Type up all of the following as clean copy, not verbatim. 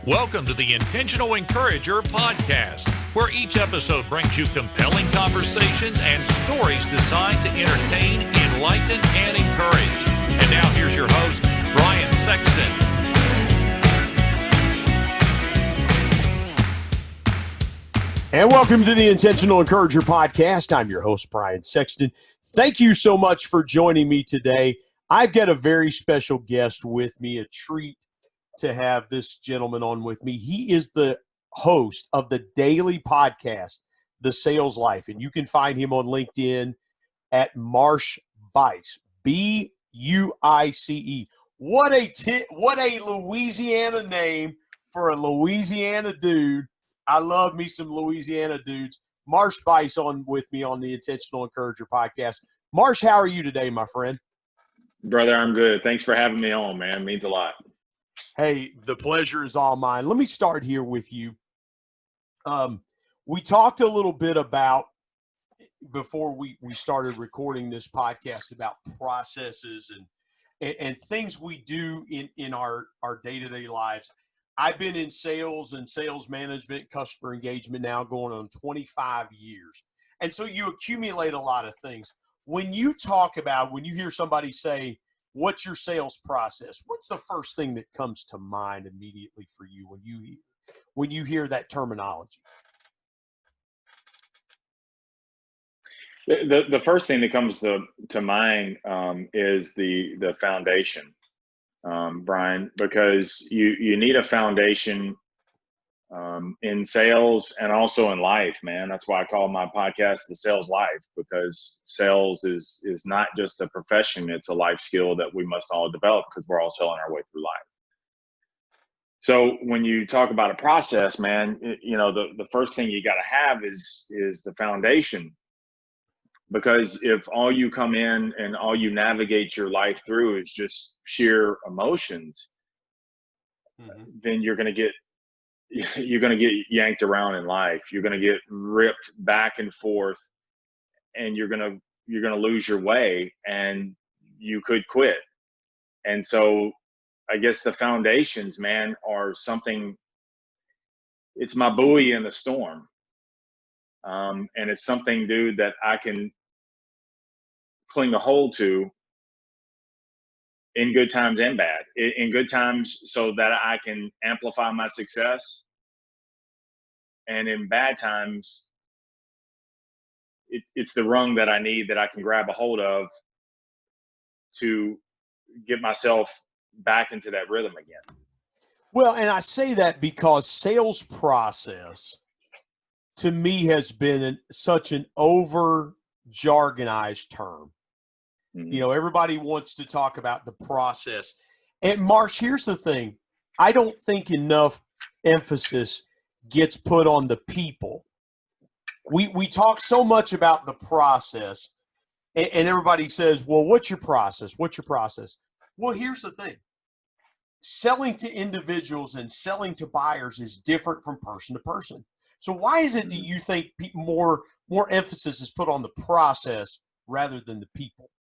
Welcome to the Intentional Encourager podcast, where each episode brings you compelling conversations and stories designed to entertain, enlighten, and encourage. And now here's your host, Brian Sexton. And welcome to the Intentional Encourager podcast. I'm your host, Brian Sexton. Thank you so much for joining me today. I've got a very special guest with me, a treat to have this gentleman on with me. He is the host of the daily podcast, The Sales Life, and you can find him on LinkedIn at Marsh Buice, B-U-I-C-E. What a Louisiana name for a Louisiana dude. I love me some Louisiana dudes. Marsh Buice on with me on the Intentional Encourager podcast. Marsh, how are you today, my friend? Brother, I'm good. Thanks for having me on, man. It means a lot. Hey, the pleasure is all mine. Let me start here with you. We talked a little bit about, before we started recording this podcast, about processes and things we do in our day-to-day lives. I've been in sales and sales management, customer engagement now going on 25 years. And so you accumulate a lot of things. When you hear somebody say, what's your sales process? What's the first thing that comes to mind immediately for you when you hear that terminology? The first thing that comes to mind is the foundation, Brian, because you need a foundation in sales and also in life, man. That's why I call my podcast The Sales Life, because sales is not just a profession, it's a life skill that we must all develop because we're all selling our way through life. So when you talk about a process, man, the first thing you got to have is the foundation. Because if all you come in and all you navigate your life through is just sheer emotions, then you're going to get yanked around in life. You're going to get ripped back and forth, and you're going to lose your way, and you could quit. And so I guess the foundations, man, are something. It's my buoy in the storm. And it's something, dude, that I can cling a hold to in good times and bad. In good times so that I can amplify my success, and in bad times, it's the rung that I need that I can grab a hold of to get myself back into that rhythm again. Well, and I say that because sales process to me has been such an over jargonized term. Mm-hmm. Everybody wants to talk about the process. And Marsh, here's the thing. I don't think enough emphasis gets put on the people. We talk so much about the process, and everybody says, well, what's your process? What's your process? Well, here's the thing. Selling to individuals and selling to buyers is different from person to person. So why is it that you think more emphasis is put on the process rather than the people?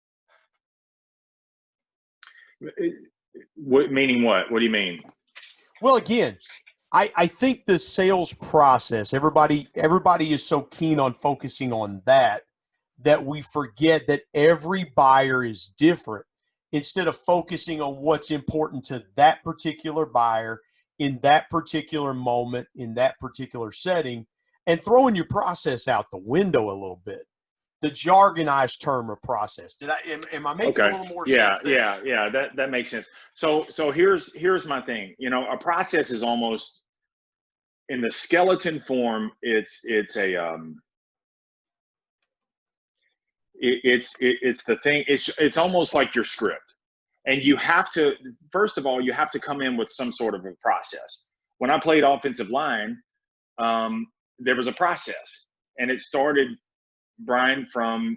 Meaning what? What do you mean? Well, again, I think the sales process, everybody is so keen on focusing on that we forget that every buyer is different, instead of focusing on what's important to that particular buyer in that particular moment, in that particular setting, and throwing your process out the window a little bit. The jargonized term of process. Am I making a little more sense there? Yeah. That makes sense. So here's my thing. A process is almost in the skeleton form. It's the thing. It's almost like your script, and you have to, first of all, you have to come in with some sort of a process. When I played offensive line, there was a process, and it started, Brian, from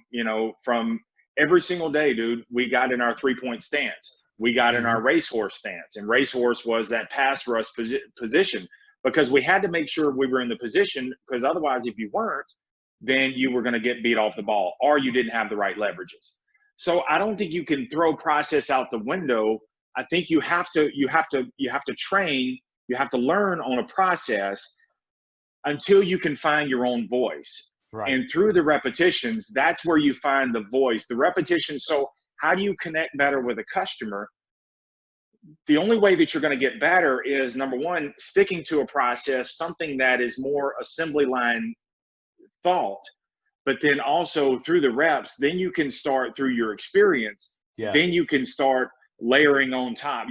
every single day, dude, we got in our 3-point stance. We got in our racehorse stance, and racehorse was that pass rush position, because we had to make sure we were in the position, because otherwise, if you weren't, then you were going to get beat off the ball, or you didn't have the right leverages. So I don't think you can throw process out the window. I think you have to train You have to learn on a process until you can find your own voice. Right. And through the repetitions, that's where you find the voice, the repetition. So how do you connect better with a customer? The only way that you're going to get better is, number one, sticking to a process, something that is more assembly line thought, but then also through the reps, then you can start through your experience. Yeah. Then you can start layering on top.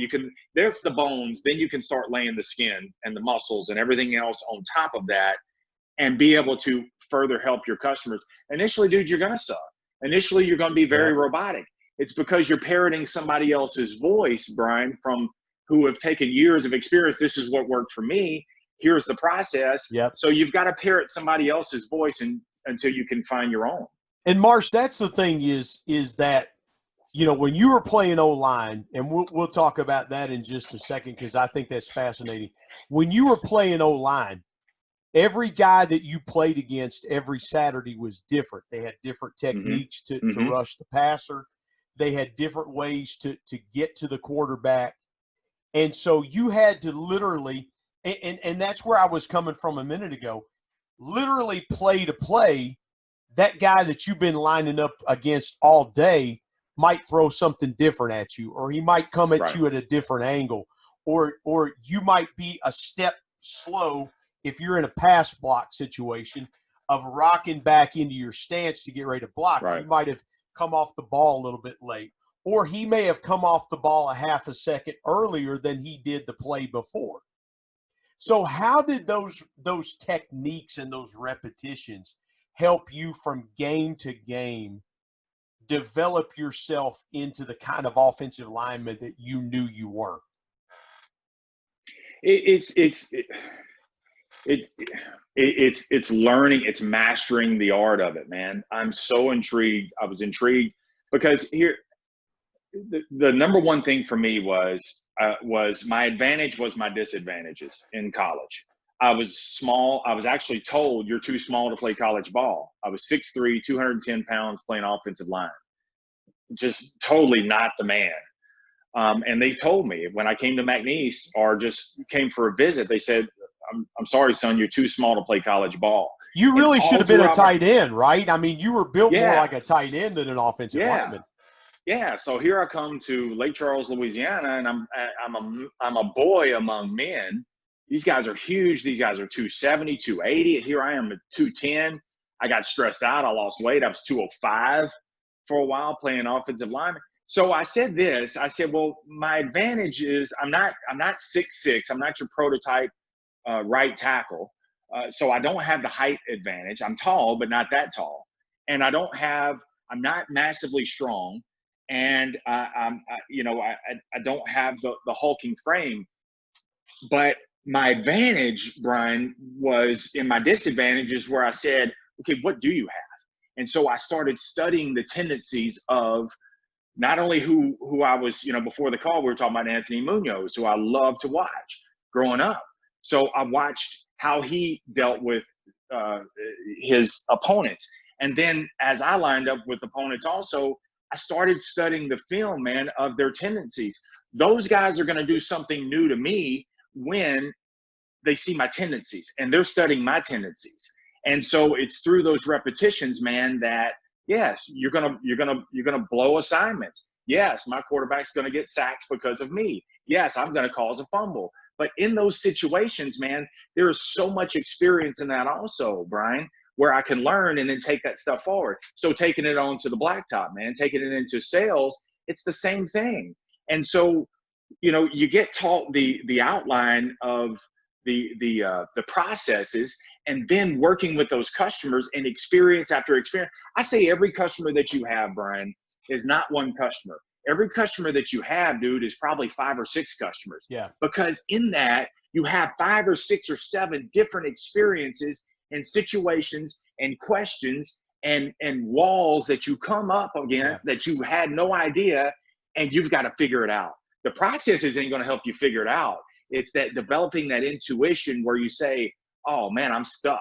There's the bones, then you can start laying the skin and the muscles and everything else on top of that, and be able to further help your customers. Initially, dude, you're going to suck. Initially, you're going to be very robotic. It's because you're parroting somebody else's voice, Brian, from who have taken years of experience. This is what worked for me. Here's the process. Yep. So you've got to parrot somebody else's voice until you can find your own. And Marsh, that's the thing is that, you know, when you were playing O-line, and we'll talk about that in just a second because I think that's fascinating. When you were playing O-line, every guy that you played against every Saturday was different. They had different techniques to rush the passer. They had different ways to get to the quarterback. And so you had to literally and that's where I was coming from a minute ago, literally play to play, that guy that you've been lining up against all day might throw something different at you, or he might come at you at a different angle, or you might be a step slow if you're in a pass block situation of rocking back into your stance to get ready to block. You might have come off the ball a little bit late, or he may have come off the ball a half a second earlier than he did the play before. So how did those techniques and those repetitions help you from game to game develop yourself into the kind of offensive lineman that you knew you were? It's learning, it's mastering the art of it, man. I'm so intrigued. I was intrigued because here, the number one thing for me was my advantage was my disadvantages in college. I was small. I was actually told, you're too small to play college ball. I was 6'3", 210 pounds playing offensive line. Just totally not the man. And they told me when I came to McNeese or just came for a visit, they said, I'm sorry, son, you're too small to play college ball. You really should have been a tight end, right? I mean, you were built more like a tight end than an offensive lineman. Yeah. So here I come to Lake Charles, Louisiana, and I'm a boy among men. These guys are huge. These guys are 270, 280. And here I am at 210. I got stressed out. I lost weight. I was 205 for a while playing offensive lineman. So I said this. I said, well, my advantage is I'm not 6'6". I'm not your prototype right tackle. So I don't have the height advantage. I'm tall, but not that tall. And I'm not massively strong. And I don't have the hulking frame. But my advantage, Brian, was in my disadvantages where I said, okay, what do you have? And so I started studying the tendencies of not only who I was, before the call, we were talking about Anthony Munoz, who I loved to watch growing up. So I watched how he dealt with his opponents. And then as I lined up with opponents also, I started studying the film, man, of their tendencies. Those guys are going to do something new to me when they see my tendencies, and they're studying my tendencies. And so it's through those repetitions, man, that yes, you're gonna blow assignments. Yes, my quarterback's gonna get sacked because of me. Yes, I'm gonna cause a fumble. But in those situations, man, there is so much experience in that also, Brian, where I can learn and then take that stuff forward. So taking it on to the blacktop, man, taking it into sales, it's the same thing. And so, you get taught the outline of the processes, and then working with those customers and experience after experience. I say every customer that you have, Brian, is not one customer. Every customer that you have, dude, is probably 5 or 6 customers. Yeah. Because in that, you have 5 or 6 or 7 different experiences and situations and questions and walls that you come up against that you had no idea, and you've got to figure it out. The processes ain't going to help you figure it out. It's that developing that intuition where you say, oh man, I'm stuck.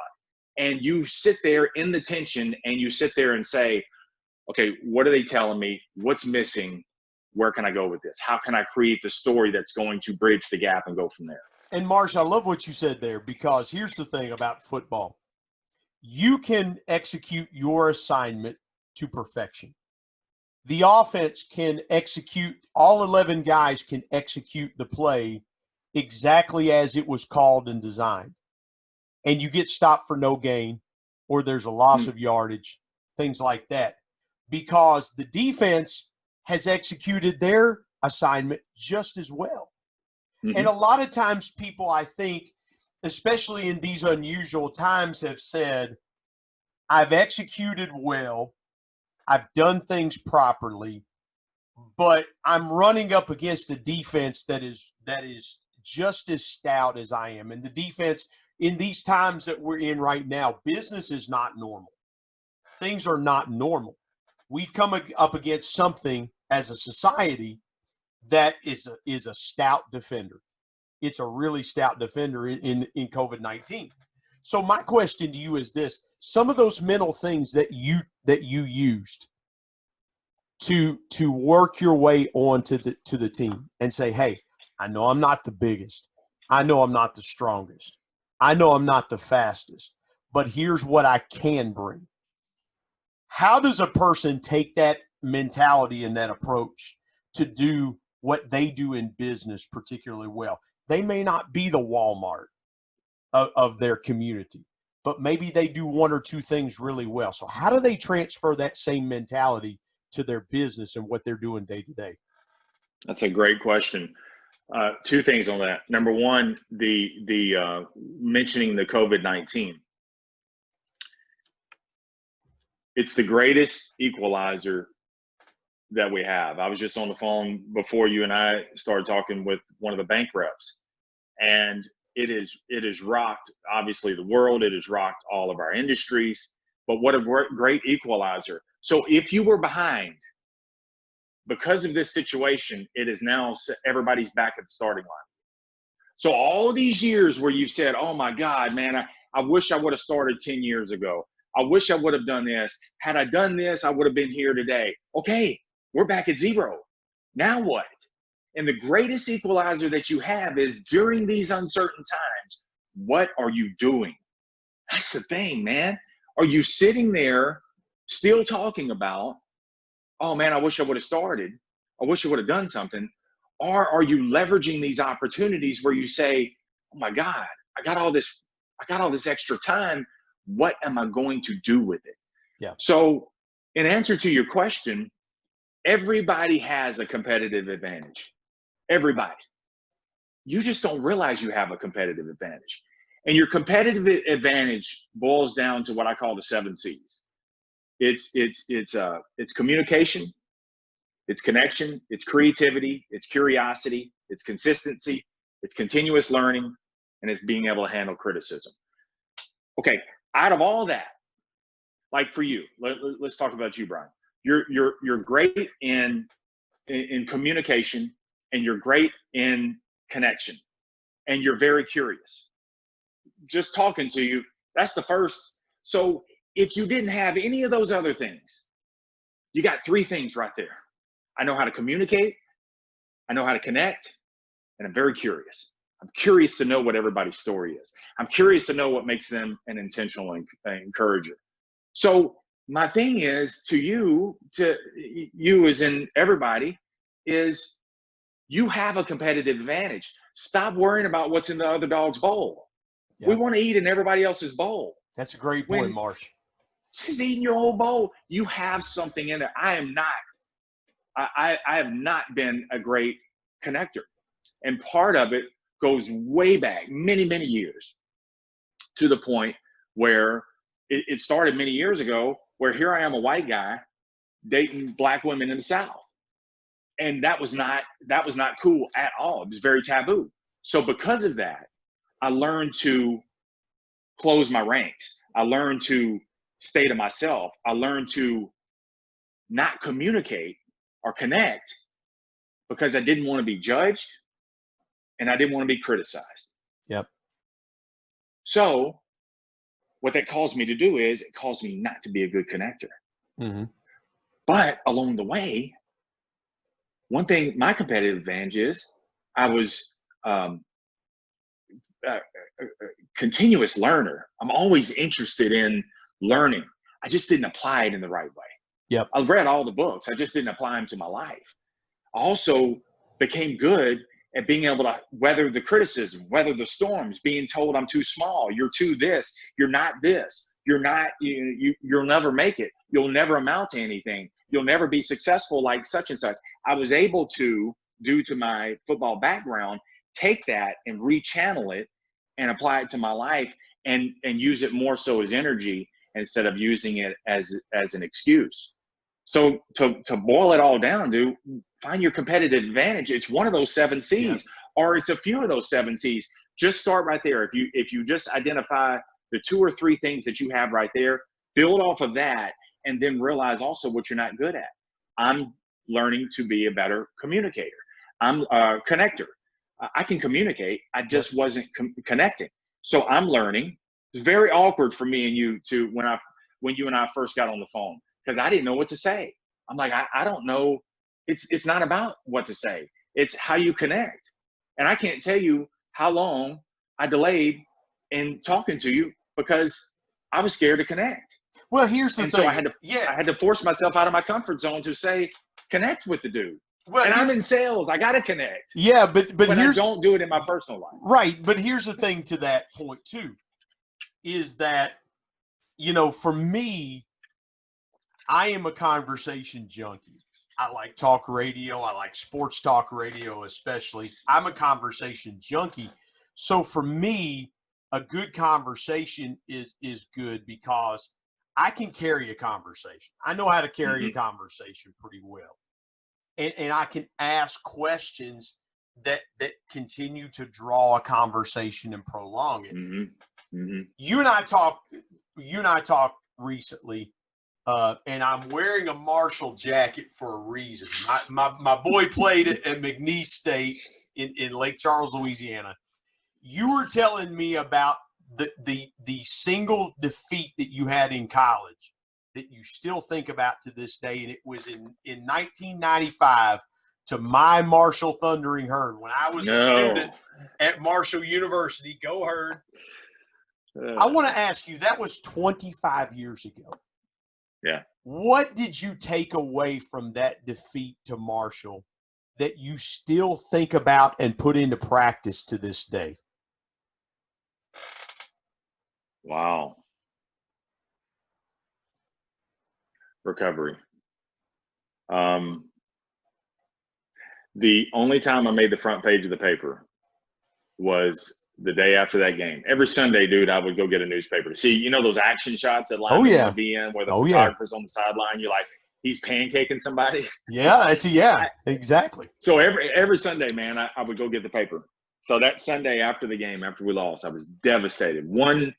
And you sit there in the tension and you sit there and say, okay, what are they telling me? What's missing? where can I go with this? How can I create the story that's going to bridge the gap and go from there? And Marsh, I love what you said there, because here's the thing about football. You can execute your assignment to perfection. The offense can execute, all 11 guys can execute the play exactly as it was called and designed. And you get stopped for no gain, or there's a loss of yardage, things like that, because the defense has executed their assignment just as well. And a lot of times people, I think, especially in these unusual times, have said, I've executed well, I've done things properly, but I'm running up against a defense that is just as stout as I am. And the defense in these times that we're in right now, business is not normal. Things are not normal. We've come up against something as a society that is a stout defender. It's a really stout defender in COVID-19. So my question to you is this: some of those mental things that you used to work your way onto the team and say, hey, I know I'm not the biggest, I know I'm not the strongest, I know I'm not the fastest, but here's what I can bring. How does a person take that mentality and that approach to do what they do in business particularly well? They may not be the Walmart of their community, but maybe they do one or two things really well. So how do they transfer that same mentality to their business and what they're doing day to day? That's a great question. Two things on that. Number one, the mentioning the COVID-19. It's the greatest equalizer that we have. I was just on the phone before you and I started talking with one of the bank reps, and it has rocked, obviously, the world. It has rocked all of our industries, but what a great equalizer. So if you were behind, because of this situation, it is now everybody's back at the starting line. So all these years where you've said, oh my God, man, I wish I would have started 10 years ago. I wish I would have done this. Had I done this, I would have been here today. Okay, we're back at zero. Now what? And the greatest equalizer that you have is during these uncertain times, what are you doing? That's the thing, man. Are you sitting there still talking about, oh man, I wish I would have started. I wish I would have done something. Or are you leveraging these opportunities where you say, oh my God, I got all this extra time. What am I going to do with it? Yeah. So in answer to your question, everybody has a competitive advantage. Everybody. You just don't realize you have a competitive advantage. And your competitive advantage boils down to what I call the 7 C's. It's communication, it's connection, it's creativity, it's curiosity, it's consistency, it's continuous learning, and it's being able to handle criticism. Okay, out of all that, like for you, let's talk about you, Brian. You're great in communication, and you're great in connection, and you're very curious. Just talking to you, that's the first. So if you didn't have any of those other things, you got 3 things right there. I know how to communicate, I know how to connect, and I'm very curious. I'm curious to know what everybody's story is. I'm curious to know what makes them an intentional encourager. So my thing is to you as in everybody, is you have a competitive advantage. Stop worrying about what's in the other dog's bowl. Yeah. We want to eat in everybody else's bowl. That's a great point, Marsh. Just eating your whole bowl. You have something in there. I have not been a great connector. And part of it goes way back, many, many years, to the point where it started many years ago, where here I am, a white guy dating black women in the South. And that was not cool at all. It was very taboo. So because of that, I learned to close my ranks. I learned to stay to myself. I learned to not communicate or connect because I didn't want to be judged and I didn't want to be criticized. Yep. So what that caused me to do is it caused me not to be a good connector. Mm-hmm. But along the way, one thing, my competitive advantage is I was continuous learner. I'm always interested in learning. I just didn't apply it in the right way. Yep. I read all the books. I just didn't apply them to my life. I also became good at being able to weather the criticism, weather the storms, being told I'm too small, you're too this, you're not this, you're not, you'll never make it. You'll never amount to anything. You'll never be successful like such and such. I was able to, due to my football background, take that and rechannel it and apply it to my life and use it more so as energy instead of using it as an excuse. So to boil it all down, dude, find your competitive advantage. It's one of those 7 C's, or it's a few of those 7 C's. Just start right there. If you just identify the 2 or 3 things that you have right there, build off of that, and then realize also what you're not good at. I'm learning to be a better communicator. I'm a connector. I can communicate. I just wasn't connecting. So I'm learning. It's very awkward for me and you to when you and I first got on the phone, because I didn't know what to say. I'm like, I don't know. It's not about what to say. It's how you connect. And I can't tell you how long I delayed in talking to you because I was scared to connect. Well, here's the thing. So I had to force myself out of my comfort zone to say, connect with the dude. Well, and I'm in sales. I got to connect. Yeah, but here's, I don't do it in my personal life. Right. But here's the thing to that point too, is that, for me, I am a conversation junkie. I like talk radio. I like sports talk radio, especially. I'm a conversation junkie. So for me, a good conversation is good because I can carry a conversation. I know how to carry a conversation pretty well. And I can ask questions that continue to draw a conversation and prolong it. You and I talked recently, and I'm wearing a Marshall jacket for a reason. My boy played at McNeese State in Lake Charles, Louisiana. You were telling me about the single defeat that you had in college that you still think about to this day, and it was in 1995 to my Marshall Thundering Herd when I was a student at Marshall University. Go Herd. I want to ask you, that was 25 years ago. Yeah. What did you take away from that defeat to Marshall that you still think about and put into practice to this day? Wow. Recovery. The only time I made the front page of the paper was the day after that game. Every Sunday, dude, I would go get a newspaper. See, those action shots that line want to be in where the photographer's on the sideline, you're like, he's pancaking somebody. Yeah, exactly. So every Sunday, man, I would go get the paper. So that Sunday after the game, after we lost, I was devastated. One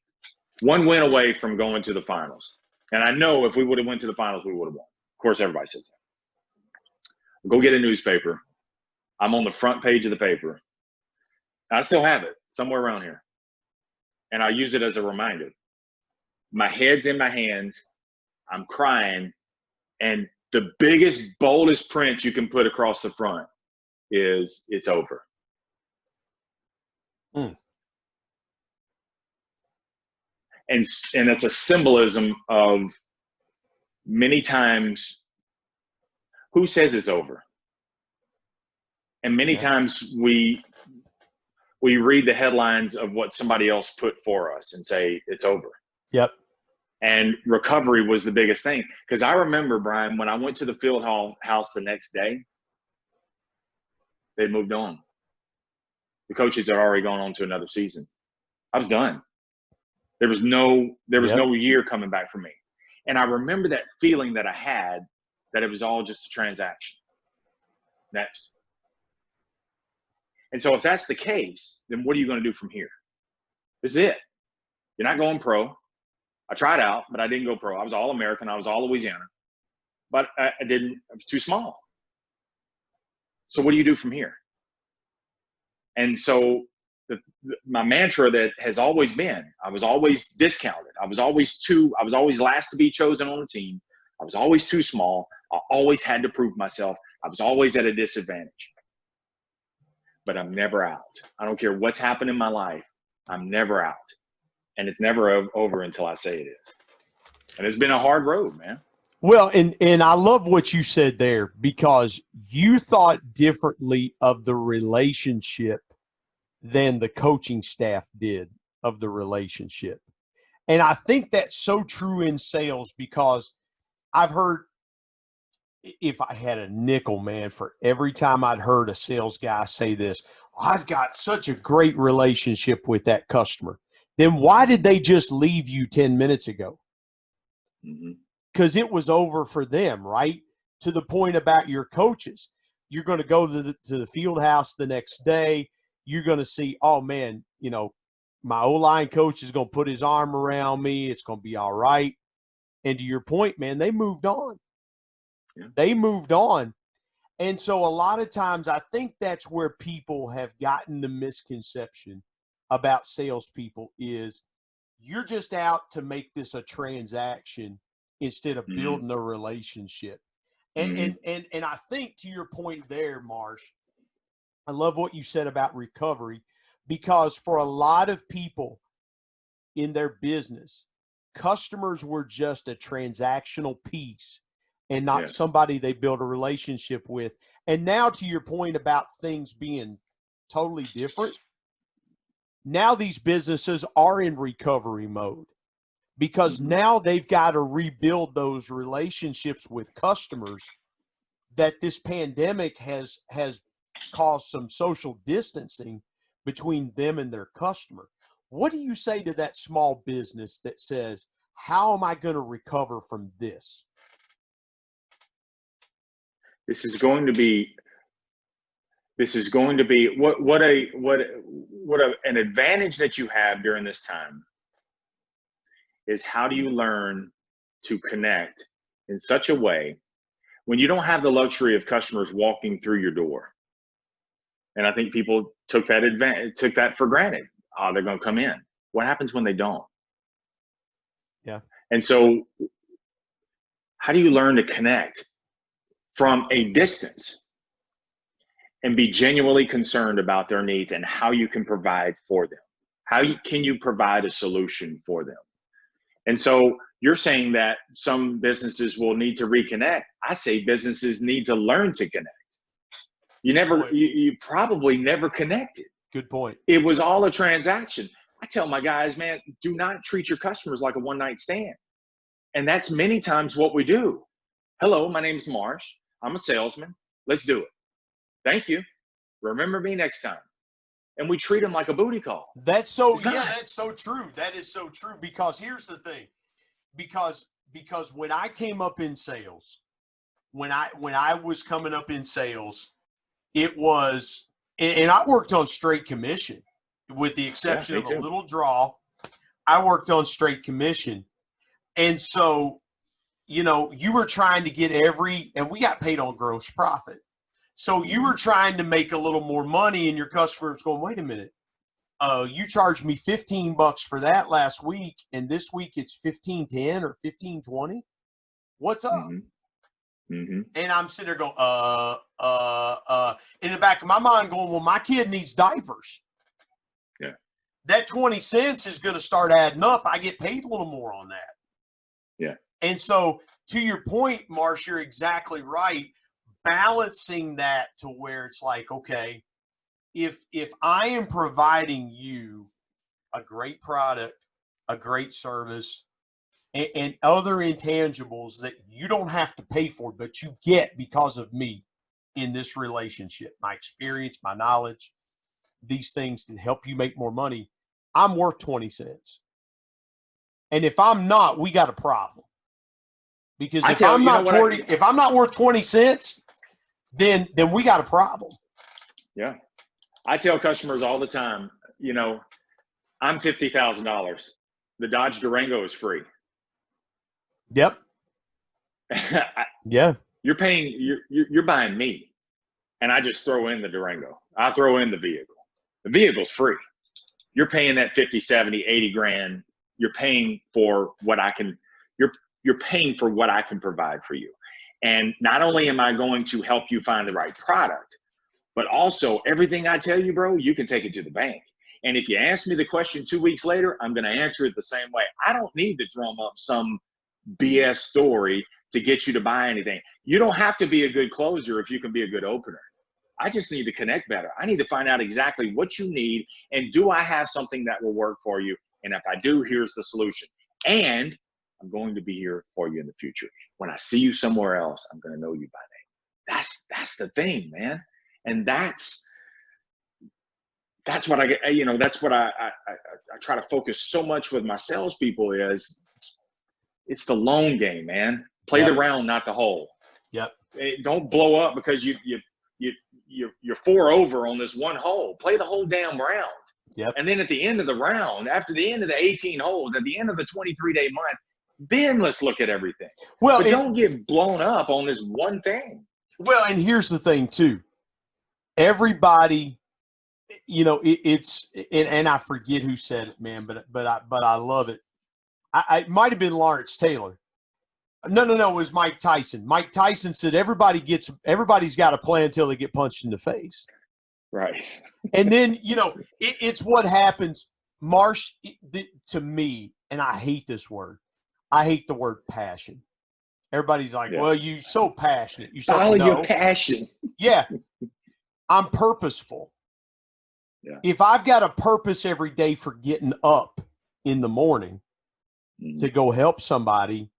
win away from going to the finals. And I know if we would have went to the finals, we would have won. Of course, everybody says that. Go get a newspaper. I'm on the front page of the paper. I still have it somewhere around here. And I use it as a reminder. My head's in my hands. I'm crying. And the biggest, boldest print you can put across the front is it's over. And it's a symbolism of many times who says it's over. And many times we read the headlines of what somebody else put for us and say it's over. Yep. And recovery was the biggest thing. Because I remember, Brian, when I went to the field house the next day, they'd moved on. The coaches had already gone on to another season. I was done. There was no year coming back for me. And I remember that feeling that I had that it was all just a transaction. Next. And so if that's the case, then what are you going to do from here? This is it. You're not going pro. I tried out, but I didn't go pro. I was all American. I was all Louisiana. But I was too small. So what do you do from here? And so my mantra that has always been, I was always discounted. I was always last to be chosen on the team. I was always too small. I always had to prove myself. I was always at a disadvantage. But I'm never out. I don't care what's happened in my life. I'm never out. And it's never over until I say it is. And it's been a hard road, man. Well, and I love what you said there, because you thought differently of the relationship than the coaching staff did of the relationship. And I think that's so true in sales, because I've heard, if I had a nickel, man, for every time I'd heard a sales guy say this, I've got such a great relationship with that customer. Then why did they just leave you 10 minutes ago? Because it was over for them, right? To the point about your coaches. You're going to go to the field house the next day. You're going to see, oh, man, you know, my O-line coach is going to put his arm around me. It's going to be all right. And to your point, man, they moved on. Yeah. They moved on. And so a lot of times I think that's where people have gotten the misconception about salespeople is you're just out to make this a transaction instead of building a relationship. And I think, to your point there, Marsh, I love what you said about recovery, because for a lot of people in their business, customers were just a transactional piece and not somebody they build a relationship with. And now, to your point about things being totally different, now these businesses are in recovery mode, because now they've got to rebuild those relationships with customers that this pandemic has caused some social distancing between them and their customer. What do you say to that small business that says, how am I going to recover from this? This is going to be what an advantage that you have during this time is, how do you learn to connect in such a way when you don't have the luxury of customers walking through your door? And I think people took that for granted. Oh, they're going to come in. What happens when they don't? Yeah. And so how do you learn to connect from a distance and be genuinely concerned about their needs and how you can provide for them? Can you provide a solution for them? And so you're saying that some businesses will need to reconnect. I say businesses need to learn to connect. You probably never connected. Good point. It was all a transaction. I tell my guys, man, do not treat your customers like a one-night stand. And that's many times what we do. Hello, my name's Marsh. I'm a salesman. Let's do it. Thank you. Remember me next time. And we treat them like a booty call. That's so true. That is so true, because here's the thing. Because when I came up in sales, when I was coming up in sales, it was, and I worked on straight commission, with the exception of a little draw. I worked on straight commission. And so, you know, you were trying to get and we got paid on gross profit. So you were trying to make a little more money, and your customer was going, wait a minute. You charged me $15 for that last week, and this week it's $15.10 or $15.20. What's up? And I'm sitting there going, in the back of my mind going, well, my kid needs diapers. Yeah. That 20 cents is going to start adding up. I get paid a little more on that. Yeah. And so, to your point, Marsh, you're exactly right. Balancing that to where it's like, okay, if I am providing you a great product, a great service, and other intangibles that you don't have to pay for, but you get because of me in this relationship, my experience, my knowledge, these things that help you make more money, I'm worth 20 cents. And if I'm not, we got a problem. Because if I'm not worth 20 cents, then we got a problem. Yeah. I tell customers all the time, you know, I'm $50,000. The Dodge Durango is free. Yep. Yeah. You're paying, you're buying me. And I just throw in the Durango. I throw in the vehicle. The vehicle's free. You're paying that 50, 70, 80 grand. You're paying for what I can, you're paying for what I can provide for you. And not only am I going to help you find the right product, but also everything I tell you, bro, you can take it to the bank. And if you ask me the question 2 weeks later, I'm going to answer it the same way. I don't need to drum up some BS story to get you to buy anything. You don't have to be a good closer if you can be a good opener. I just need to connect better. I need to find out exactly what you need, and do I have something that will work for you? And if I do, here's the solution. And I'm going to be here for you in the future. When I see you somewhere else, I'm going to know you by name. That's the thing, man. And that's what I get. You know, that's what I try to focus so much with my salespeople is. It's the long game, man. Play the round, not the hole. Yep. Don't blow up because you're 4 over on this one hole. Play the whole damn round. Yep. And then at the end of the round, after the end of the 18 holes, at the end of the 23-day month, then let's look at everything. Well, but don't get blown up on this one thing. Well, and here's the thing too. Everybody, you know, it's and I forget who said it, man, but I love it. It might have been Lawrence Taylor. No, it was Mike Tyson. Mike Tyson said everybody's got to play until they get punched in the face. Right. And then, you know, it's what happens. Marsh, to me, and I hate this word. I hate the word passion. Everybody's like, well, you're so passionate. Follow your passion. Yeah. I'm purposeful. Yeah. If I've got a purpose every day for getting up in the morning to go help somebody,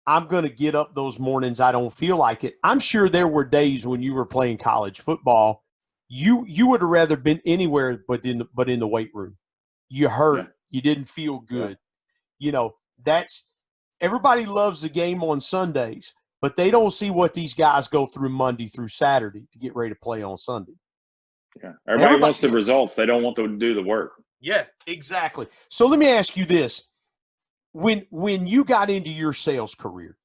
I'm going to get up those mornings I don't feel like it. I'm sure there were days when you were playing college football, you would have rather been anywhere but in the weight room. You hurt. Yeah. You didn't feel good. Yeah. You know, everybody loves the game on Sundays, but they don't see what these guys go through Monday through Saturday to get ready to play on Sunday. Yeah. Everybody wants the results. They don't want to do the work. Yeah, exactly. So let me ask you this. When you got into your sales career,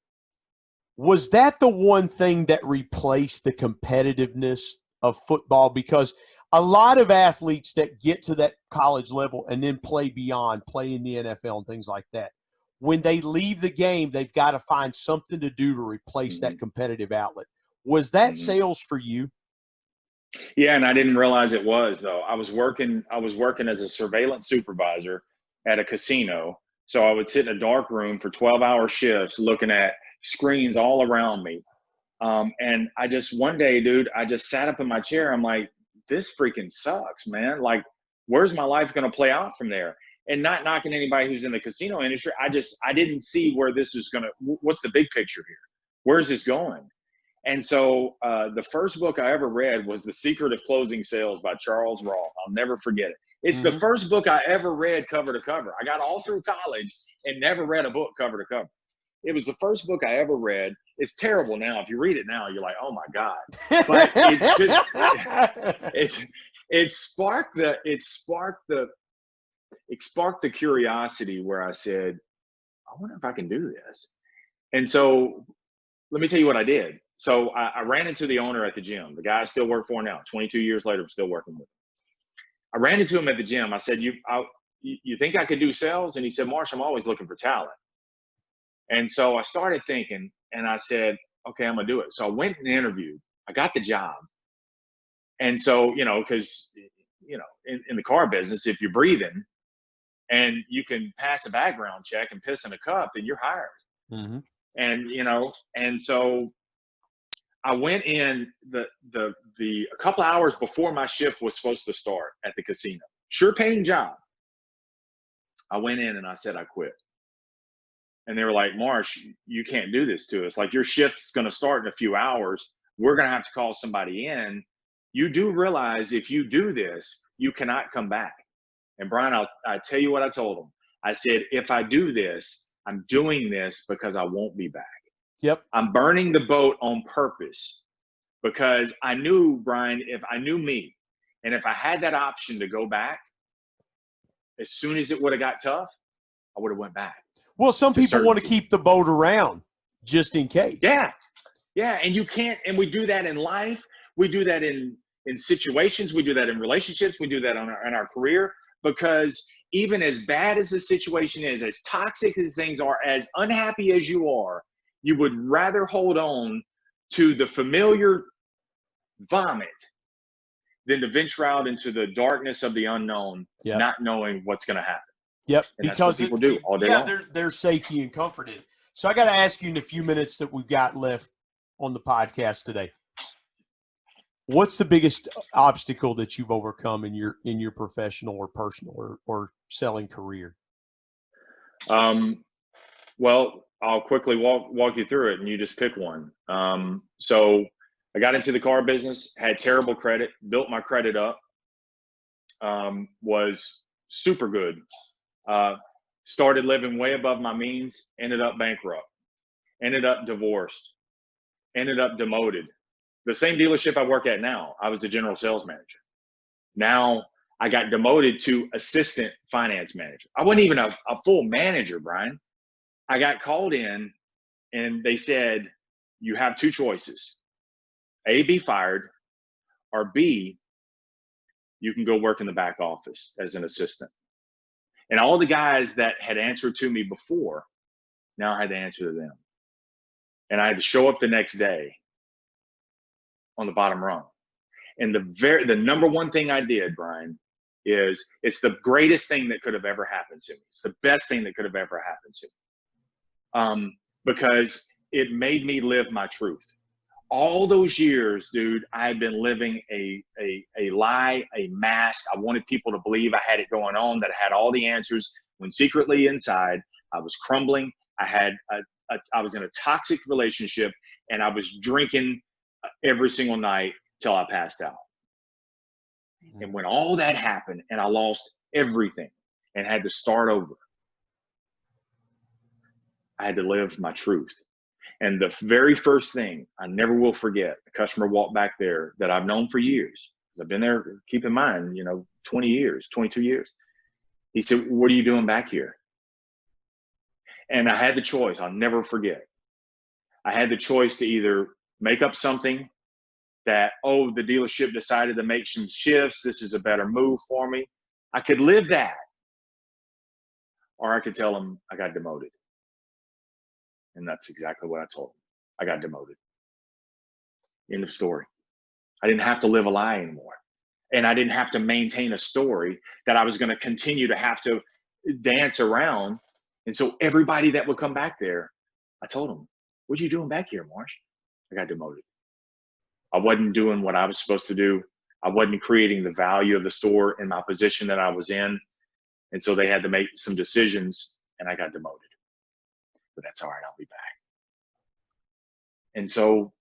was that the one thing that replaced the competitiveness of football? Because a lot of athletes that get to that college level and then play beyond, play in the NFL and things like that, when they leave the game, they've got to find something to do to replace that competitive outlet. Was that sales for you? Yeah, and I didn't realize it was, though. I was working as a surveillance supervisor at a casino. So I would sit in a dark room for 12-hour shifts looking at screens all around me. And one day, dude, I just sat up in my chair. I'm like, this freaking sucks, man. Like, where's my life going to play out from there? And not knocking anybody who's in the casino industry. I didn't see where this is going to, what's the big picture here? Where's this going? And so the first book I ever read was The Secret of Closing Sales by Charles Roth. I'll never forget it. It's the first book I ever read cover to cover. I got all through college and never read a book cover to cover. It was the first book I ever read. It's terrible now. If you read it now, you're like, oh my God. But it sparked the curiosity where I said, I wonder if I can do this. And so let me tell you what I did. So I ran into the owner at the gym, the guy I still work for now, 22 years later, I'm still working with him. I ran into him at the gym. I said, you think I could do sales? And he said, Marsh, I'm always looking for talent. And so I started thinking, and I said, okay, I'm going to do it. So I went and interviewed. I got the job. And so, you know, because, you know, in the car business, if you're breathing and you can pass a background check and piss in a cup, then you're hired. Mm-hmm. And, you know, and so I went in a couple hours before my shift was supposed to start at the casino. Sure paying job. I went in and I said, I quit. And they were like, Marsh, you can't do this to us. Like, your shift's going to start in a few hours. We're going to have to call somebody in. You do realize if you do this, you cannot come back. And Brian, I tell you what I told them. I said, if I do this, I'm doing this because I won't be back. Yep. I'm burning the boat on purpose because I knew, Brian, if I knew me, and if I had that option to go back, as soon as it would have got tough, I would have went back. Well, some people want to keep the boat around just in case. Yeah. Yeah. And you can't, and we do that in life. We do that in situations. We do that in relationships. We do that in our career, because even as bad as the situation is, as toxic as things are, as unhappy as you are, you would rather hold on to the familiar vomit than to venture out into the darkness of the unknown, not knowing what's going to happen. Yep, And because that's what people do all day long. there's safety and comfort in it. So I got to ask you in the few minutes that we've got left on the podcast today, what's the biggest obstacle that you've overcome in your professional or personal or selling career? Well, I'll quickly walk you through it, and you just pick one. So I got into the car business, had terrible credit, built my credit up, was super good. Started living way above my means, ended up bankrupt, ended up divorced, ended up demoted. The same dealership I work at now, I was the general sales manager. Now I got demoted to assistant finance manager. I wasn't even a full manager, Brian. I got called in and they said, you have two choices. A, be fired, or B, you can go work in the back office as an assistant. And all the guys that had answered to me before, now I had to answer to them. And I had to show up the next day on the bottom rung. And the number one thing I did, Brian, is it's the greatest thing that could have ever happened to me. It's the best thing that could have ever happened to me. Because it made me live my truth. All those years, dude, I had been living a lie, a mask. I wanted people to believe I had it going on, that I had all the answers, when secretly inside I was crumbling. I was in a toxic relationship, and I was drinking every single night till I passed out. And when all that happened and I lost everything and had to start over, I had to live my truth. And the very first thing I never will forget, a customer walked back there that I've known for years. I've been there, keep in mind, 20 years, 22 years. He said, what are you doing back here? And I had the choice. I'll never forget. I had the choice to either make up something that, the dealership decided to make some shifts. This is a better move for me. I could live that. Or I could tell him I got demoted. And that's exactly what I told him. I got demoted. End of story. I didn't have to live a lie anymore. And I didn't have to maintain a story that I was going to continue to have to dance around. And so everybody that would come back there, I told them, what are you doing back here, Marsh? I got demoted. I wasn't doing what I was supposed to do. I wasn't creating the value of the store in my position that I was in. And so they had to make some decisions, and I got demoted. But that's all right, I'll be back. And so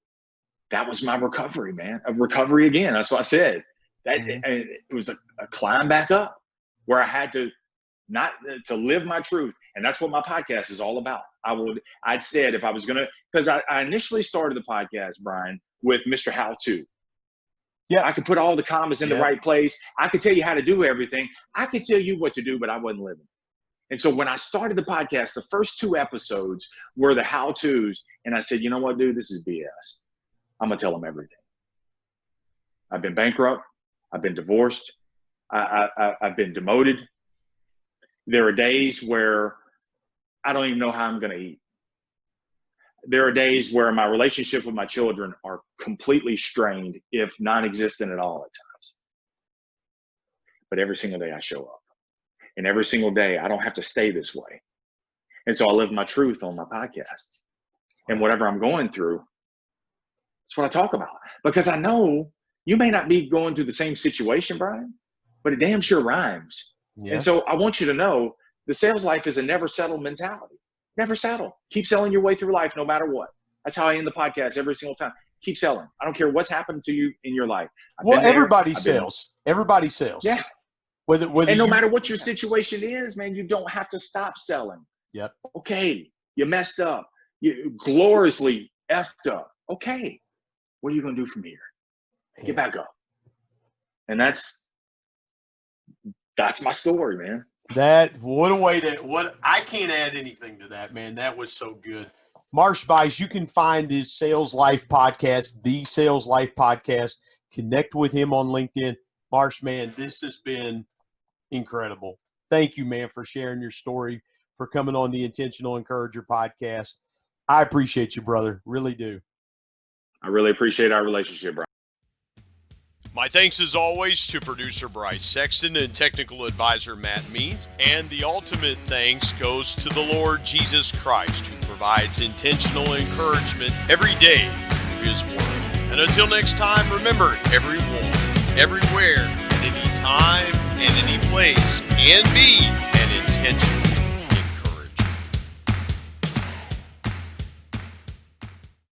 that was my recovery, man. A recovery again. That's what I said. It was a climb back up where I had to live my truth. And that's what my podcast is all about. I'd said if I was gonna, because I initially started the podcast, Brian, with Mr. How To. Yeah, I could put all the commas in the right place. I could tell you how to do everything. I could tell you what to do, but I wasn't living. And so when I started the podcast, the first 2 episodes were the how-tos. And I said, you know what, dude, this is BS. I'm going to tell them everything. I've been bankrupt. I've been divorced. I've been demoted. There are days where I don't even know how I'm going to eat. There are days where my relationship with my children are completely strained, if non-existent at all at times. But every single day I show up. And every single day, I don't have to stay this way. And so I live my truth on my podcast. And whatever I'm going through, that's what I talk about. Because I know you may not be going through the same situation, Brian, but it damn sure rhymes. Yeah. And so I want you to know the sales life is a never settle mentality. Never settle. Keep selling your way through life no matter what. That's how I end the podcast every single time. Keep selling. I don't care what's happened to you in your life. Everybody sells. Everybody sells. Yeah. Whether and no matter what your situation is, man, you don't have to stop selling. Yep. Okay. You messed up. You gloriously effed up. Okay. What are you going to do from here? Get back up. And that's my story, man. I can't add anything to that, man. That was so good. Marsh Buice, you can find his Sales Life podcast, the Sales Life podcast. Connect with him on LinkedIn. Marsh, man, this has been incredible. Thank you, man, for sharing your story, for coming on the Intentional Encourager podcast. I appreciate you, brother. Really do. I really appreciate our relationship, Brian. My thanks as always to producer Bryce Sexton and technical advisor Matt Means. And the ultimate thanks goes to the Lord Jesus Christ, who provides intentional encouragement every day through His Word. And until next time, remember, everyone, everywhere, at any time, and any place can be an intentional